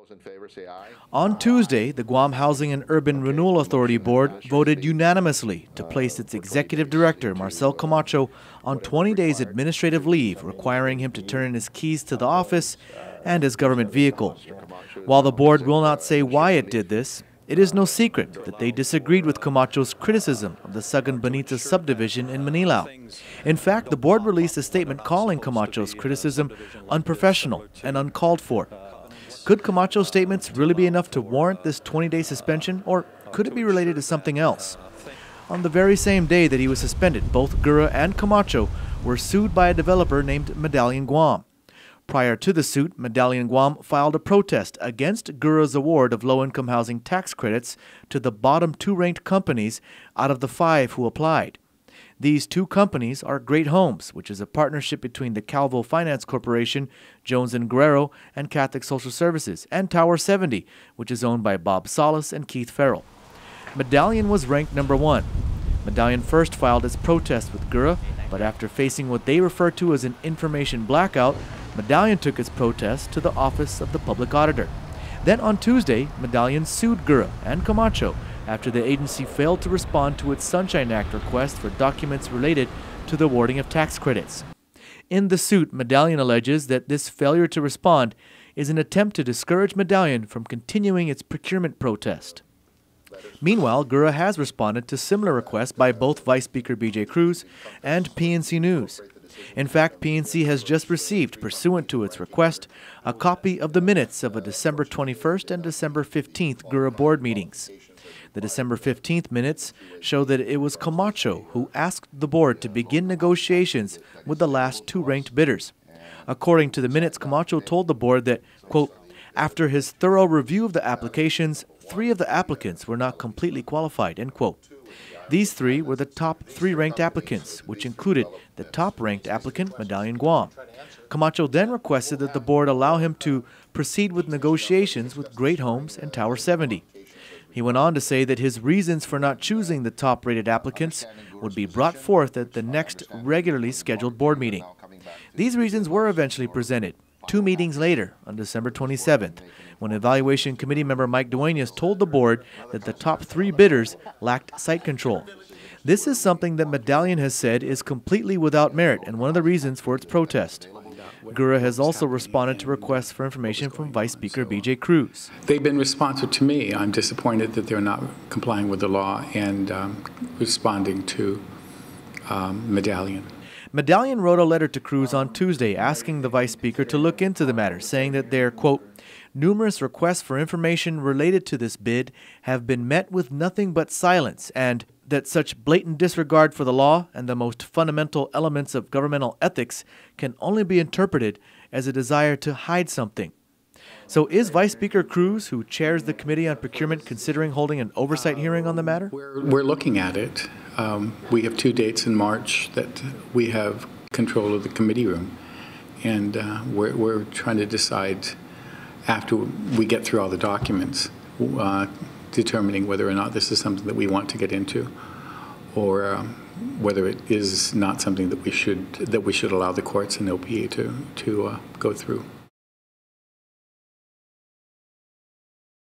those in favor say aye. On Tuesday, the Guam Housing and Urban Renewal Authority Board voted unanimously to place its executive director, Marcel Camacho, on 20 days administrative leave, requiring him to turn in his keys to the office and his government vehicle. While the board will not say why it did this, it is no secret that they disagreed with Camacho's criticism of the Sagan Benitez subdivision in Manilao. In fact, the board released a statement calling Camacho's criticism unprofessional and uncalled for. Could Camacho's statements really be enough to warrant this 20-day suspension, or could it be related to something else? On the very same day that he was suspended, both Gura and Camacho were sued by a developer named Medallion Guam. Prior to the suit, Medallion Guam filed a protest against Gura's award of low-income housing tax credits to the bottom 2 ranked companies out of the 5 who applied. These 2 companies are Great Homes, which is a partnership between the Calvo Finance Corporation, Jones & Guerrero, and Catholic Social Services, and Tower 70, which is owned by Bob Salas and Keith Farrell. Medallion was ranked number 1. Medallion first filed its protest with Gura, but after facing what they refer to as an information blackout, Medallion took its protest to the Office of the Public Auditor. Then on Tuesday, Medallion sued Gura and Camacho after the agency failed to respond to its Sunshine Act request for documents related to the awarding of tax credits. In the suit, Medallion alleges that this failure to respond is an attempt to discourage Medallion from continuing its procurement protest. Meanwhile, Gura has responded to similar requests by both Vice Speaker B.J. Cruz and PNC News. In fact, PNC has just received, pursuant to its request, a copy of the minutes of a December 21st and December 15th Gura board meetings. The December 15th minutes show that it was Camacho who asked the board to begin negotiations with the last 2 ranked bidders. According to the minutes, Camacho told the board that, quote, after his thorough review of the applications, 3 of the applicants were not completely qualified, end quote. These 3 were the top 3 ranked applicants, which included the top-ranked applicant, Medallion Guam. Camacho then requested that the board allow him to proceed with negotiations with Great Homes and Tower 70. He went on to say that his reasons for not choosing the top-rated applicants would be brought forth at the next regularly scheduled board meeting. These reasons were eventually presented 2 meetings later, on December 27th, when Evaluation Committee member Mike Duenas told the board that the top 3 bidders lacked site control. This is something that Medallion has said is completely without merit and one of the reasons for its protest. Gura has also responded to requests for information from Vice Speaker B.J. Cruz. They've been responsive to me. I'm disappointed that they're not complying with the law and responding to Medallion. Medallion wrote a letter to Cruz on Tuesday asking the Vice Speaker to look into the matter, saying that their, quote, numerous requests for information related to this bid have been met with nothing but silence, and that such blatant disregard for the law and the most fundamental elements of governmental ethics can only be interpreted as a desire to hide something. So is Vice Speaker Cruz, who chairs the Committee on Procurement, considering holding an oversight hearing on the matter? We're looking at it. We have 2 dates in March that we have control of the committee room, and we're trying to decide after we get through all the documents, determining whether or not this is something that we want to get into, or whether it is not something that we should allow the courts and OPA to go through.